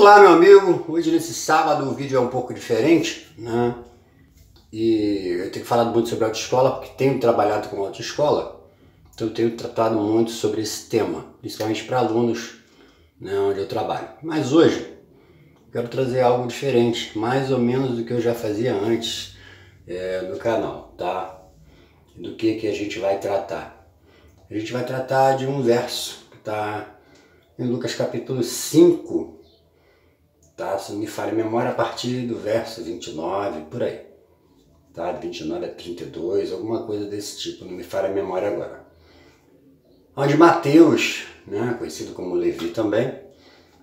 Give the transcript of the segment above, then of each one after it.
Olá, meu amigo. Hoje, nesse sábado, o vídeo é um pouco diferente, né? E eu tenho falado muito sobre autoescola porque tenho trabalhado com autoescola, então eu tenho tratado muito sobre esse tema, principalmente para alunos, né, onde eu trabalho. Mas hoje, eu quero trazer algo diferente, mais ou menos do que eu já fazia antes no canal, tá? Do que a gente vai tratar? A gente vai tratar de um verso que está em Lucas capítulo 5, tá? Se não me falha a memória, a partir do verso 29, por aí, tá? 29 a 32, alguma coisa desse tipo, não me falha a memória agora. Onde Mateus, né, conhecido como Levi também,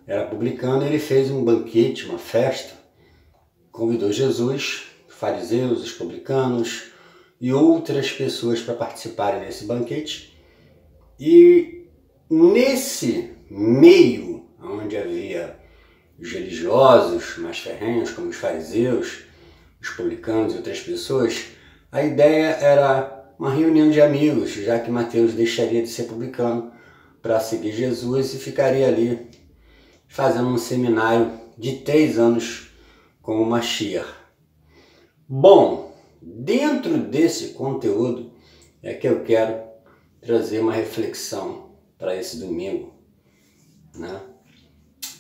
era publicano, ele fez um banquete, uma festa, convidou Jesus, fariseus, os publicanos e outras pessoas para participarem desse banquete. E nesse meio, onde havia os religiosos mais ferrenhos, como os fariseus, os publicanos e outras pessoas, a ideia era uma reunião de amigos, já que Mateus deixaria de ser publicano para seguir Jesus e ficaria ali fazendo um seminário de 3 anos com o Mashiach. Bom, dentro desse conteúdo é que eu quero trazer uma reflexão para esse domingo, né?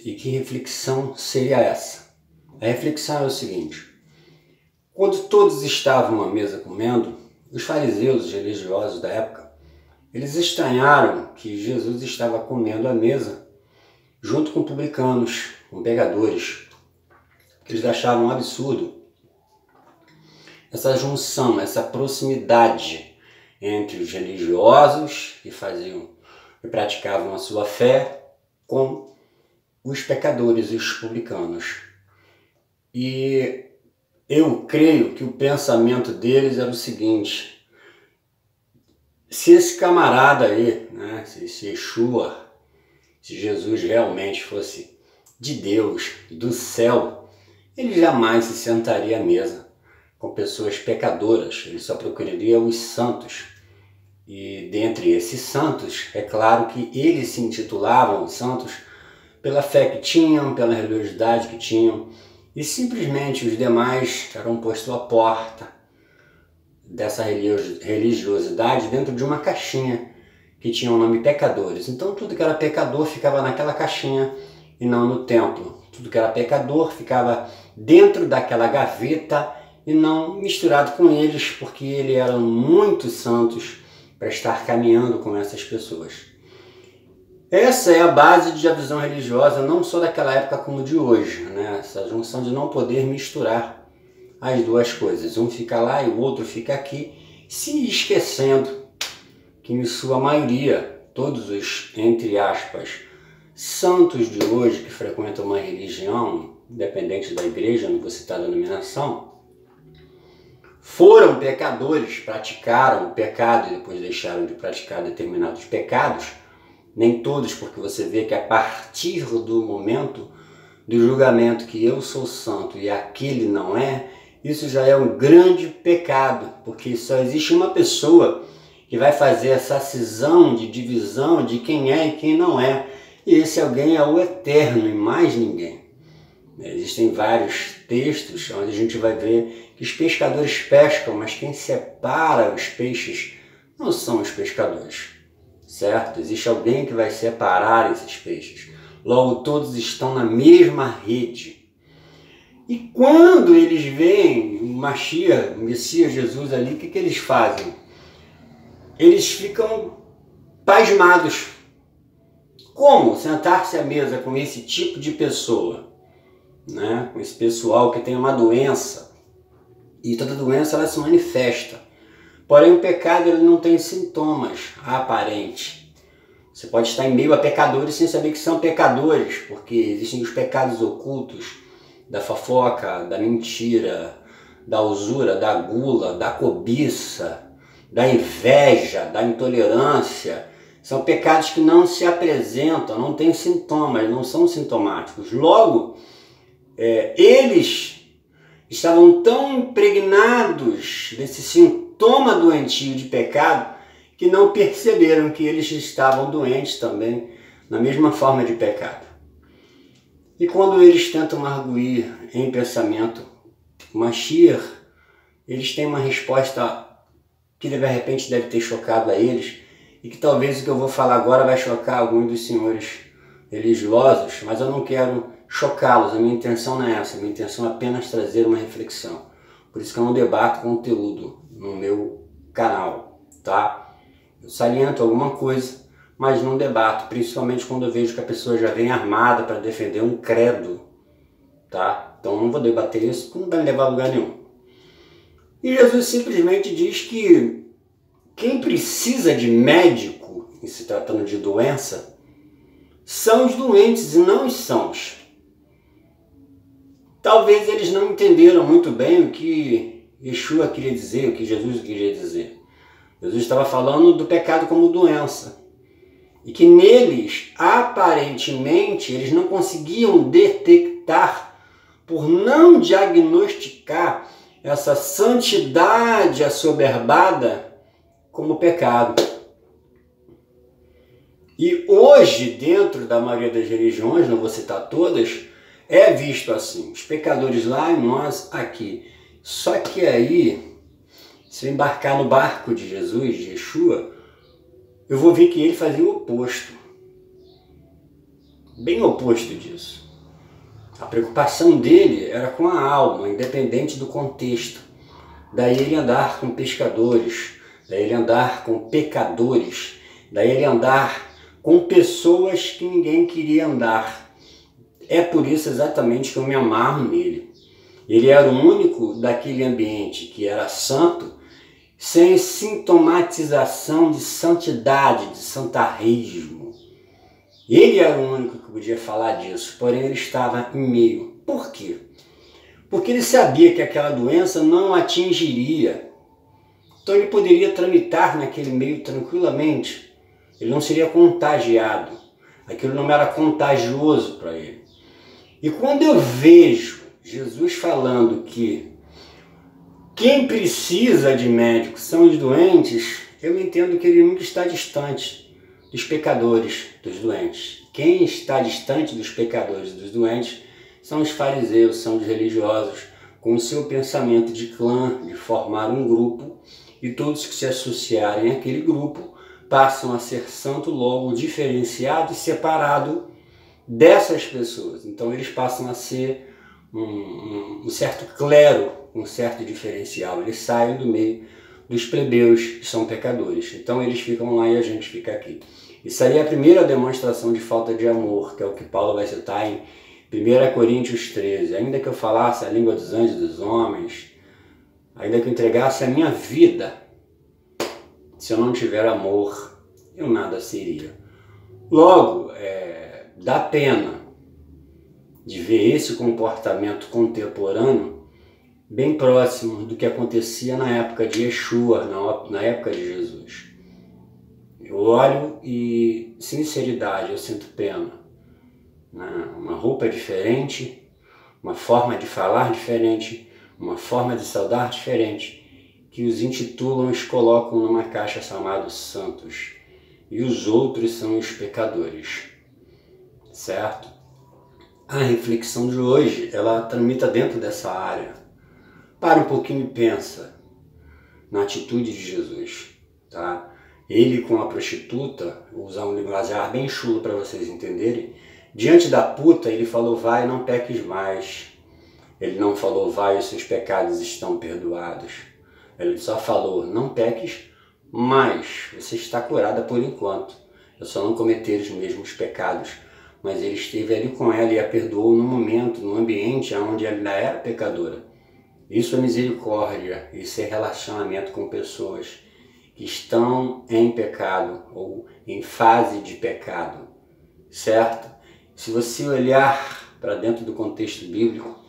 E que reflexão seria essa? A reflexão é o seguinte: quando todos estavam à mesa comendo, os fariseus, os religiosos da época, eles estranharam que Jesus estava comendo à mesa junto com publicanos, com pecadores. Eles achavam um absurdo essa junção, essa proximidade entre os religiosos que praticavam a sua fé com os pecadores e os publicanos. E eu creio que o pensamento deles era o seguinte: se esse camarada aí, né, se esse Yeshua, se Jesus realmente fosse de Deus, do céu, ele jamais se sentaria à mesa com pessoas pecadoras, ele só procuraria os santos. E dentre esses santos, é claro que eles se intitulavam os santos pela fé que tinham, pela religiosidade que tinham, e simplesmente os demais eram postos à porta dessa religiosidade dentro de uma caixinha que tinha o nome pecadores. Então tudo que era pecador ficava naquela caixinha e não no templo. Tudo que era pecador ficava dentro daquela gaveta e não misturado com eles, porque eles eram muito santos para estar caminhando com essas pessoas. Essa é a base da visão religiosa, não só daquela época como de hoje, né? Essa junção de não poder misturar as duas coisas. Um fica lá e o outro fica aqui, se esquecendo que, em sua maioria, todos os, entre aspas, santos de hoje que frequentam uma religião, independente da igreja, não vou citar a denominação, foram pecadores, praticaram o pecado e depois deixaram de praticar determinados pecados. Nem todos, porque você vê que a partir do momento do julgamento que eu sou santo e aquele não é, isso já é um grande pecado, porque só existe uma pessoa que vai fazer essa cisão de divisão de quem é e quem não é, e esse alguém é o Eterno e mais ninguém. Existem vários textos onde a gente vai ver que os pescadores pescam, mas quem separa os peixes não são os pescadores. Certo? Existe alguém que vai separar esses peixes. Logo, todos estão na mesma rede. E quando eles veem o Mashiach, o Messias Jesus ali, o que eles fazem? Eles ficam pasmados. Como sentar-se à mesa com esse tipo de pessoa? Né? Com esse pessoal que tem uma doença. E toda doença ela se manifesta. Porém, o pecado ele não tem sintomas aparentes. Você pode estar em meio a pecadores sem saber que são pecadores, porque existem os pecados ocultos da fofoca, da mentira, da usura, da gula, da cobiça, da inveja, da intolerância. São pecados que não se apresentam, não têm sintomas, não são sintomáticos. Logo, eles estavam tão impregnados desse sintoma doentio de pecado que não perceberam que eles estavam doentes também, na mesma forma de pecado. E quando eles tentam arguir em pensamento Mashiach, eles têm uma resposta que de repente deve ter chocado a eles, e que talvez o que eu vou falar agora vai chocar alguns dos senhores religiosos, mas eu não quero chocá-los, a minha intenção não é essa, a minha intenção é apenas trazer uma reflexão. Por isso que eu não debato conteúdo no meu canal, tá? Eu saliento alguma coisa, mas não debato, principalmente quando eu vejo que a pessoa já vem armada para defender um credo, tá? Então eu não vou debater isso, porque não vai me levar a lugar nenhum. E Jesus simplesmente diz que quem precisa de médico, em se tratando de doença, são os doentes e não os sãos. Talvez eles não entenderam muito bem o que Yeshua queria dizer, o que Jesus queria dizer. Jesus estava falando do pecado como doença. E que neles, aparentemente, eles não conseguiam detectar, por não diagnosticar essa santidade assoberbada como pecado. E hoje, dentro da maioria das religiões, não vou citar todas, é visto assim, os pecadores lá e nós aqui. Só que aí, se eu embarcar no barco de Jesus, de Yeshua, eu vou ver que ele fazia o oposto. Bem o oposto disso. A preocupação dele era com a alma, independente do contexto. Daí ele andar com pescadores, daí ele andar com pecadores, daí ele andar com pessoas que ninguém queria andar. É por isso exatamente que eu me amarro nele. Ele era o único daquele ambiente que era santo, sem sintomatização de santidade, de santarrismo. Ele era o único que podia falar disso, porém ele estava em meio. Por quê? Porque ele sabia que aquela doença não atingiria. Então ele poderia tramitar naquele meio tranquilamente. Ele não seria contagiado. Aquilo não era contagioso para ele. E quando eu vejo Jesus falando que quem precisa de médico são os doentes, eu entendo que ele nunca está distante dos pecadores, dos doentes. Quem está distante dos pecadores e dos doentes são os fariseus, são os religiosos, com o seu pensamento de clã, de formar um grupo, e todos que se associarem àquele grupo passam a ser santo, logo diferenciado e separado dessas pessoas. Então eles passam a ser um certo clero, um certo diferencial. Eles saem do meio dos plebeus, que são pecadores. Então eles ficam lá e a gente fica aqui. Isso aí é a primeira demonstração de falta de amor, que é o que Paulo vai citar em 1 Coríntios 13. Ainda que eu falasse a língua dos anjos e dos homens, ainda que eu entregasse a minha vida, se eu não tiver amor, eu nada seria. Logo, dá pena de ver esse comportamento contemporâneo bem próximo do que acontecia na época de Yeshua, na época de Jesus. Eu olho e, sinceridade, eu sinto pena. Uma roupa diferente, uma forma de falar diferente, uma forma de saudar diferente, que os intitulam e os colocam numa caixa chamada santos. E os outros são os pecadores. Certo? A reflexão de hoje, ela tramita dentro dessa área. Para um pouquinho e pensa na atitude de Jesus, tá? Ele com a prostituta, vou usar um linguajar bem chulo para vocês entenderem, diante da puta ele falou, vai, não peques mais. Ele não falou, vai, os seus pecados estão perdoados. Ele só falou, não peques mais, você está curada por enquanto. Eu só não cometer os mesmos pecados. Mas ele esteve ali com ela e a perdoou no momento, no ambiente onde ela ainda era pecadora. Isso é misericórdia, isso é relacionamento com pessoas que estão em pecado ou em fase de pecado, certo? Se você olhar para dentro do contexto bíblico,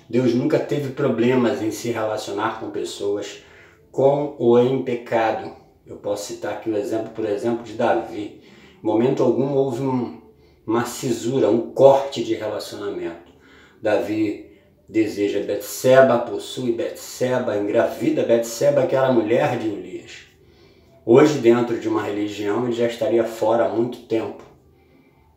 Deus nunca teve problemas em se relacionar com pessoas com ou em pecado. Eu posso citar aqui o exemplo, por exemplo, de Davi. Em momento algum houve uma cisura, um corte de relacionamento. Davi deseja Betseba, possui Betseba, engravida Betseba, que era a mulher de Urias. Hoje, dentro de uma religião, ele já estaria fora há muito tempo,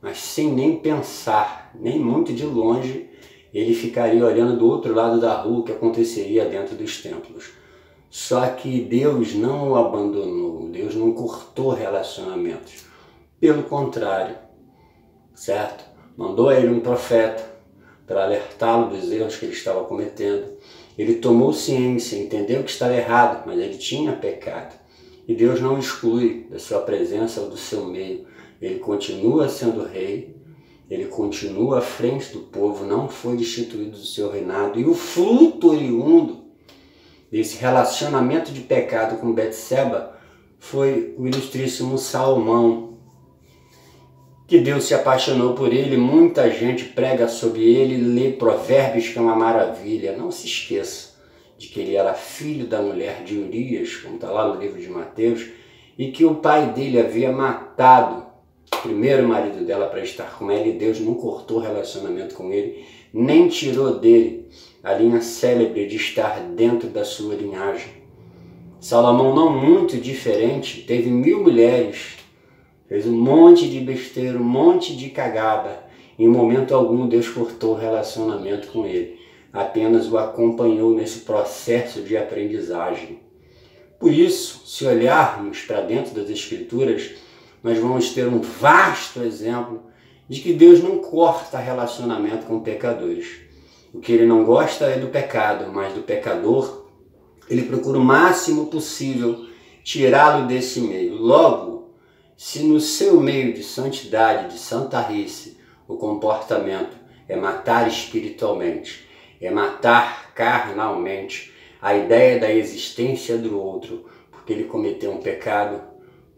mas sem nem pensar nem muito de longe, ele ficaria olhando do outro lado da rua o que aconteceria dentro dos templos. Só que Deus não o abandonou, Deus não cortou relacionamentos. Pelo contrário, certo? Mandou a ele um profeta para alertá-lo dos erros que ele estava cometendo. Ele tomou ciência, entendeu que estava errado, mas ele tinha pecado. E Deus não exclui da sua presença ou do seu meio. Ele continua sendo rei, ele continua à frente do povo, não foi destituído do seu reinado. E o fruto oriundo desse relacionamento de pecado com Betseba foi o ilustríssimo Salomão, que Deus se apaixonou por ele. Muita gente prega sobre ele, lê Provérbios, que é uma maravilha. Não se esqueça de que ele era filho da mulher de Urias, como está lá no livro de Mateus, e que o pai dele havia matado o primeiro marido dela para estar com ela, e Deus não cortou relacionamento com ele, nem tirou dele a linha célebre de estar dentro da sua linhagem. Salomão, não muito diferente, teve 1000 mulheres, fez um monte de besteira, um monte de cagada. Em momento algum Deus cortou o relacionamento com ele, apenas o acompanhou nesse processo de aprendizagem. Por isso, se olharmos para dentro das Escrituras, nós vamos ter um vasto exemplo de que Deus não corta relacionamento com pecadores. O que ele não gosta é do pecado, mas do pecador ele procura o máximo possível tirá-lo desse meio. Logo, se no seu meio de santidade, de santarice, o comportamento é matar espiritualmente, é matar carnalmente a ideia da existência do outro, porque ele cometeu um pecado,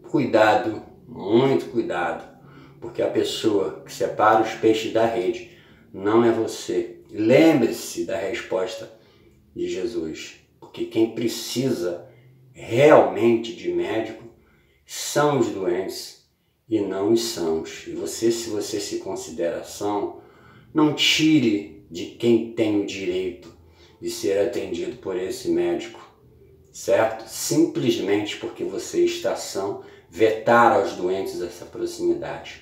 cuidado, muito cuidado, porque a pessoa que separa os peixes da rede não é você. Lembre-se da resposta de Jesus, porque quem precisa realmente de médico são os doentes e não os sãos. E você, se você se considera são, não tire de quem tem o direito de ser atendido por esse médico, certo? Simplesmente porque você está são, vetar aos doentes essa proximidade.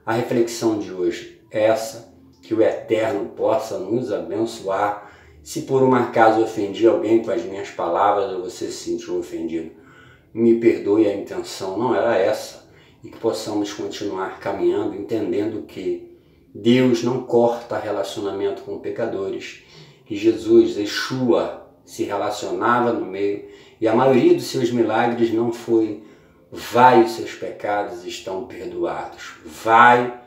A reflexão de hoje é essa, que o Eterno possa nos abençoar. Se por um acaso ofendi alguém com as minhas palavras ou você se sentiu ofendido, me perdoe, a intenção não era essa, e que possamos continuar caminhando, entendendo que Deus não corta relacionamento com pecadores, que Jesus, Yeshua, se relacionava no meio, e a maioria dos seus milagres não foi vai, os seus pecados estão perdoados, vai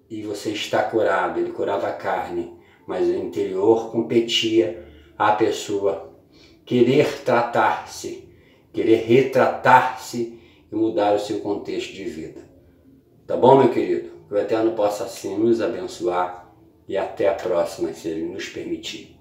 e você está curado. Ele curava a carne, mas o interior competia à pessoa querer tratar-se, querer retratar-se e mudar o seu contexto de vida. Tá bom, meu querido? Que o Eterno possa assim nos abençoar e até a próxima, se Ele nos permitir.